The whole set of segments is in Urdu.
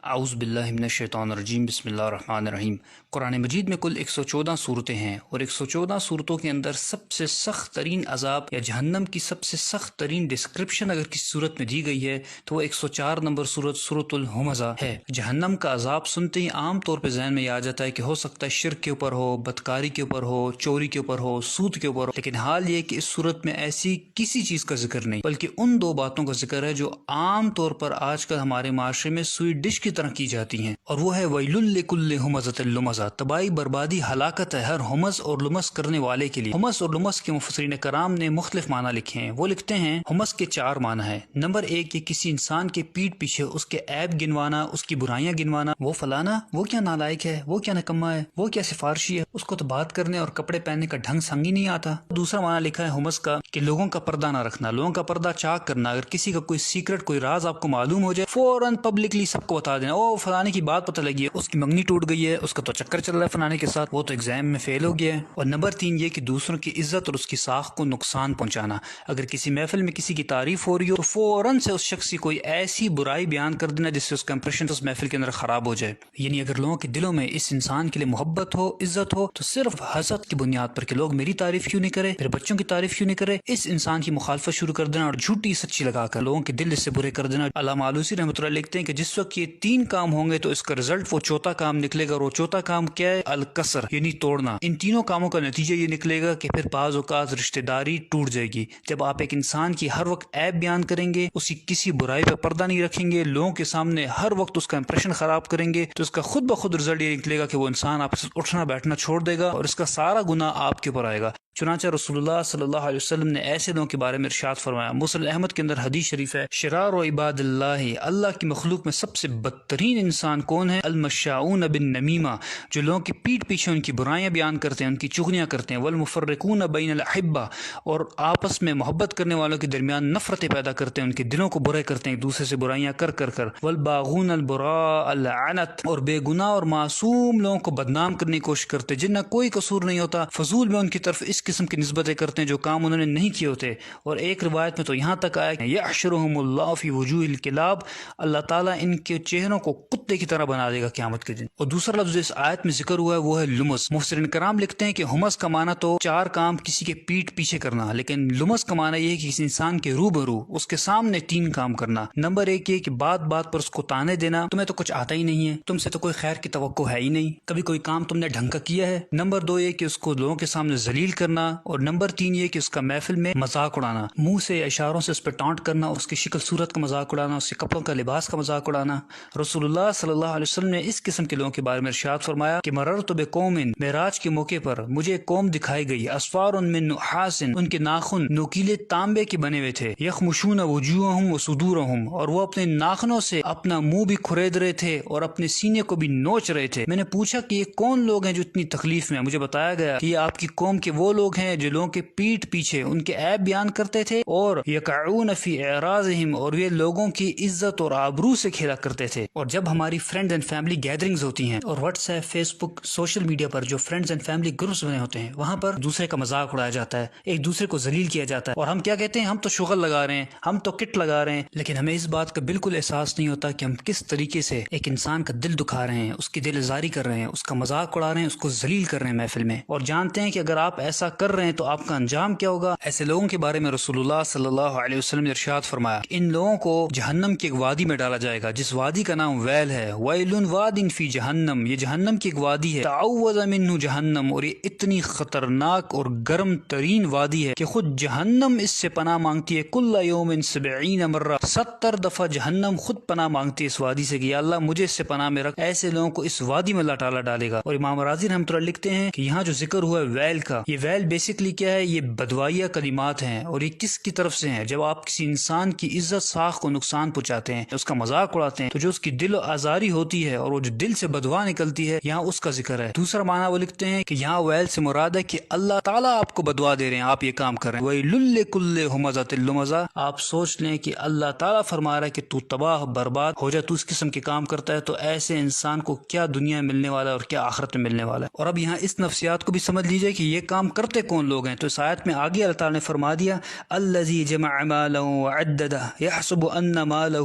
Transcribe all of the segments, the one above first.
اعوذ باللہ من الشیطان الرجیم بسم اللہ الرحمن الرحیم۔ قرآن مجید میں کل 114 صورتیں ہیں اور 114 صورتوں کے اندر سب سے سخت ترین عذاب یا جہنم کی سب سے سخت ترین ڈسکرپشن اگر کسی صورت میں دی گئی ہے تو وہ 104 نمبر صورت سورۃ الہمزہ ہے۔ جہنم کا عذاب سنتے ہی عام طور پہ ذہن میں یہ آ جاتا ہے کہ ہو سکتا ہے شرک کے اوپر ہو، بدکاری کے اوپر ہو، چوری کے اوپر ہو، سود کے اوپر ہو، لیکن حال یہ کہ اس صورت میں ایسی کسی چیز کا ذکر نہیں بلکہ ان دو باتوں کا ذکر ہے جو عام طور پر آج کل ہمارے معاشرے میں سویٹ ڈش کی طرح کی جاتی ہیں، اور وہ ہے ویل لکل ہمزۃ لمزہ، تباہی بربادی ہلاکت ہے ہر ہمز اور لمز کرنے والے کے لیے۔ ہمز اور لمز کے مفسرین کرام نے مختلف معنی لکھے ہیں۔ وہ لکھتے ہیں ہمز کے 4 معنی ہیں۔ نمبر 1 یہ کسی انسان کے پیٹ پیچھے اس کے عیب گنوانا، اس کی برائیاں گنوانا، وہ فلانا وہ کیا نالائق ہے، وہ کیا نکما ہے، وہ کیا سفارشی ہے، اس کو تو بات کرنے اور کپڑے پہننے کا ڈھنگ سنگ ہی نہیں آتا۔ دوسرا معنی لکھا ہے ہمز کا کہ لوگوں کا پردہ نہ رکھنا، لوگوں کا پردہ چاک کرنا، اگر کسی کا کوئی سیکرٹ کوئی راز آپ کو معلوم ہو جائے فوراً پبلکلی سب کو بتا دینا، او فلانے کی بات پتہ لگی ہے، اس کی منگنی ٹوٹ گئی ہے، اس کا تو چکر چل رہا ہے فلانے کے ساتھ، وہ تو ایگزام میں فیل ہو گیا ہے۔ اور نمبر 3 یہ کہ دوسروں کی عزت اور اس کی ساخت کو نقصان پہنچانا، اگر کسی محفل میں کسی کی تعریف ہو رہی ہو تو فوراً سے اس شخص کی کوئی ایسی برائی بیان کر دینا جس سے اس کا امپریشن اس محفل کے اندر خراب ہو جائے۔ یعنی اگر لوگوں کے دلوں میں اس انسان کے لیے محبت ہو، عزت ہو، تو صرف حسد کی بنیاد پر کہ لوگ میری تعریف کیوں نہیں کرے، میرے بچوں کی تعریف کیوں نہیں کرے، اس انسان کی مخالفت شروع کر دینا اور جھوٹی سچی لگا کر لوگوں کے دل اس سے برے کر دینا۔ علامہ آلوسی رحمۃ اللہ لکھتے ہیں کہ جس وقت یہ 3 کام ہوں گے تو اس کا رزلٹ وہ چوتھا کام نکلے گا، اور وہ چوتھا کام کیا ہے؟ الکسر، یعنی توڑنا۔ ان تینوں کاموں کا نتیجہ یہ نکلے گا کہ پھر بعض اوقات رشتہ داری ٹوٹ جائے گی۔ جب آپ ایک انسان کی ہر وقت عیب بیان کریں گے، اس کی کسی برائی پہ پردہ نہیں رکھیں گے، لوگوں کے سامنے ہر وقت اس کا امپریشن خراب کریں گے، تو اس کا خود بخود رزلٹ یہ نکلے گا کہ وہ انسان آپ سے اٹھنا بیٹھنا چھوڑ دے گا اور اس کا سارا گناہ آپ کے اوپر آئے گا۔ چنانچہ رسول اللہ صلی اللہ علیہ وسلم نے ایسے لوگوں کے بارے میں ارشاد فرمایا، مسلم احمد کے اندر حدیث شریف ہے، شرار و عباد اللہ کی مخلوق میں سب سے بدترین انسان کون ہے؟ المشاؤون بالنمیمہ، جو لوگوں کی پیٹھ پیچھے ان کی برائیاں بیان کرتے ہیں، ان کی چغلیاں کرتے ہیں، والمفرقون بین الاحبہ، اور آپس میں محبت کرنے والوں کے درمیان نفرتیں پیدا کرتے ہیں، ان کے دلوں کو برے کرتے ہیں ایک دوسرے سے برائیاں کر کر، والباغون البراء اللعنت، اور بے گناہ اور معصوم لوگوں کو بدنام کرنے کی کوشش کرتے جن کا کوئی قصور نہیں ہوتا، فضول میں ان کی طرف اس قسم کی نسبتیں کرتے ہیں جو کام انہوں نے نہیں کیے ہوتے۔ اور ایک روایت میں تو یہاں تک آیا کہ یحشرہم اللہ فی وجوہ الکلاب، اللہ تعالیٰ ان کے چہروں کو کتے کی طرح بنا دے گا قیامت کے دن۔ اور دوسرا لفظ اس آیت میں ذکر ہوا ہے وہ ہے لمز۔ مفسرین کرام لکھتے ہیں کہ ہمز کا معنی تو 4 کام کسی کے پیٹھ پیچھے کرنا، لیکن لمز کا معنی یہ ہے کہ کسی انسان کے روبرو اس کے سامنے 3 کام کرنا۔ نمبر 1 یہ کہ بات بات پر اس کو تانے دینا، تمہیں تو کچھ آتا ہی نہیں ہے، تم سے تو کوئی خیر کی توقع ہے ہی نہیں، کبھی کوئی کام تم نے ڈھنگ کا کیا ہے۔ نمبر 2 یہ کہ اس کو لوگوں کے سامنے ذلیل کرنا، اور نمبر 3 یہ کہ اس کا محفل میں مذاق اڑانا، منہ سے اشاروں سے اس پہ ٹانٹ کرنا، اس کی شکل صورت کا مذاق اڑانا، اس کے کپڑوں کا لباس کا مذاق اڑانا۔ رسول اللہ صلی اللہ علیہ وسلم نے اس قسم کے لوگوں کے بارے میں ارشاد فرمایا کہ مررت بقوم، معراج کے موقع پر مجھے ایک قوم دکھائی گئی، اسفار من نحاس، ان کے ناخن نوکیلے تانبے کے بنے ہوئے تھے، یخمشون وجوہہم وصدورہم، اور وہ اپنے ناخنوں سے اپنا منہ بھی کھرید رہے تھے اور اپنے سینے کو بھی نوچ رہے تھے۔ میں نے پوچھا کہ یہ کون لوگ ہیں جو اتنی تکلیف میں ہیں؟ مجھے بتایا گیا کہ یہ آپ کی قوم کے وہ لوگ ہیں جو لوگوں کے پیٹھ پیچھے ان کے عیب بیان کرتے تھے، اور یقعون فی اعراضہم، اور یہ لوگوں کی عزت اور آبرو سے کھیلا کرتے تھے۔ اور جب ہماری فرینڈز اینڈ فیملی گیدرنگز ہوتی ہیں، اور واٹس ایپ، فیس بک، سوشل میڈیا پر جو فرینڈز اینڈ فیملی گروپس بنے ہوتے ہیں، وہاں پر دوسرے کا مذاق اڑایا جاتا ہے، ایک دوسرے کو ذلیل کیا جاتا ہے، اور ہم کیا کہتے ہیں؟ ہم تو شغل لگا رہے ہیں، ہم تو کٹ لگا رہے ہیں، لیکن ہمیں اس بات کا بالکل احساس نہیں ہوتا کہ ہم کس طریقے سے ایک انسان کا دل دکھا رہے ہیں، اس کی دل آزاری کر رہے ہیں، اس کا مذاق اڑا رہے ہیں، اس کو ذلیل کر رہے ہیں محفل میں، اور جانتے ہیں کہ اگر آپ ایسا کر رہے ہیں تو آپ کا انجام کیا ہوگا۔ ایسے لوگوں کے بارے میں رسول اللہ صلی اللہ علیہ وسلم نے ارشاد فرمایا کہ ان لوگوں کو جہنم کی ایک وادی میں ڈالا جائے گا جس وادی کا نام ویل ہے، ویل واد فی جہنم، یہ جہنم کی ایک وادی ہے، تعوذ منہ جہنم، اور یہ اتنی خطرناک اور گرم ترین وادی ہے کہ خود جہنم اس سے پناہ مانگتی ہے، کل یوم 70 مرہ، 70 دفعہ جہنم خود پناہ مانگتی ہے اس وادی سے کہ یا اللہ مجھے اس سے پناہ میں رکھ۔ ایسے لوگوں کو اس وادی میں اللہ تعالیٰ ڈالے گا۔ اور امام راضی رحمۃ اللہ لکھتے ہیں کہ یہاں جو ذکر ہوا ہے ویل کا، یہ ویل بیسکلی کیا ہے؟ یہ بدوائیہ کلمات ہیں، اور یہ کس کی طرف سے ہیں؟ جب آپ کسی انسان کی عزت ساخت کو نقصان پہنچاتے ہیں، اس کا مذاق اڑاتے ہیں، تو جو اس کی دل آزاری ہوتی ہے اور وہ جو دل سے بدوا نکلتی ہے، یہاں اس کا ذکر ہے۔ دوسرا معنی وہ لکھتے ہیں کہ یہاں ویل سے مراد ہے کہ اللہ تعالیٰ آپ کو بدوا دے رہے ہیں، آپ یہ کام کر رہے ہیں، ویل لکل ہمزۃ لمزہ، آپ سوچ لیں کہ اللہ تعالیٰ فرما رہا ہے کہ تو تباہ برباد ہو جائے، تو اس قسم کے کام کرتا ہے، تو ایسے انسان کو کیا دنیا میں ملنے والا ہے اور کیا آخرت میں ملنے والا ہے۔ اور اب یہاں اس نفسیات کو بھی سمجھ لیجئے کہ یہ کام کر اڑتے کون لوگ ہیں؟ تو اس آیت میں آگے اللہ تعالیٰ نے فرما دیا الذی جمع مالا وعددہ یحسب ان مالہ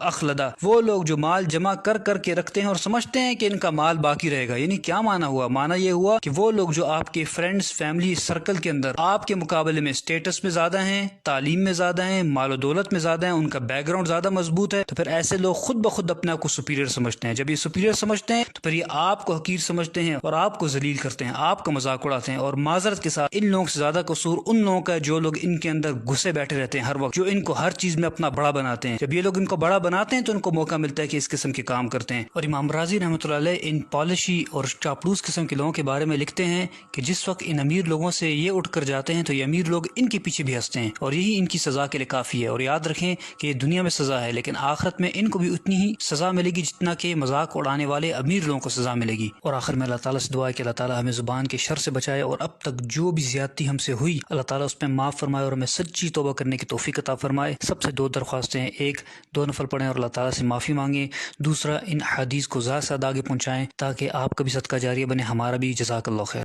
اخلدہ، وہ لوگ جو مال جمع کر کر کے رکھتے ہیں اور سمجھتے ہیں کہ ان کا مال باقی رہے گا۔ یعنی کیا معنی ہوا؟ معنی یہ ہوا کہ وہ لوگ جو آپ کے فرینڈز فیملی سرکل کے اندر آپ کے مقابلے میں اسٹیٹس میں زیادہ ہیں، تعلیم میں زیادہ ہیں، مال و دولت میں زیادہ ہیں، ان کا بیک گراؤنڈ زیادہ مضبوط ہے، تو پھر ایسے لوگ خود بخود اپنے آپ کو سپیریئر سمجھتے ہیں۔ جب یہ سپیریئر سمجھتے ہیں تو پھر یہ آپ کو حقیر سمجھتے ہیں اور آپ کو ذلیل کرتے ہیں، آپ کا مذاق اڑاتے ہیں۔ اور معذرت کے ساتھ ان لوگوں سے زیادہ قصور ان لوگوں کا ہے جو لوگ ان کے اندر گھسے بیٹھے رہتے ہیں ہر وقت، جو ان کو ہر چیز میں اپنا بڑا بناتے ہیں۔ جب یہ لوگ ان کو بڑا بناتے ہیں تو ان کو موقع ملتا ہے کہ اس قسم کے کام کرتے ہیں۔ اور امام رازی رحمۃ اللہ علیہ ان پالشی اور چاپلوس قسم کے لوگوں کے بارے میں لکھتے ہیں کہ جس وقت ان امیر لوگوں سے یہ اٹھ کر جاتے ہیں تو یہ امیر لوگ ان کے پیچھے بھی ہنستے ہیں، اور یہی ان کی سزا کے لیے کافی ہے۔ اور یاد رکھیں کہ یہ دنیا میں سزا ہے، لیکن آخرت میں ان کو بھی اتنی ہی سزا ملے گی جتنا کہ مذاق اڑانے والے امیر لوگوں کو سزا ملے گی۔ اور آخر میں اللہ تعالیٰ سے دعا ہے کہ اللہ تعالیٰ ہمیں زبان کے شر سے بچائے، اور اب تک جو بھی زیادتی ہم سے ہوئی اللہ تعالیٰ اس پہ معاف فرمائے اور ہمیں سچی توبہ کرنے کی توفیق عطا فرمائے۔ سب سے دو درخواستیں ہیں، ایک دو نفل پڑھیں اور اللہ تعالیٰ سے معافی مانگیں، دوسرا ان حدیث کو زیادہ سے زیادہ آگے پہنچائیں تاکہ آپ کا بھی صدقہ جاریہ بنے، ہمارا بھی۔ جزاک اللہ خیر۔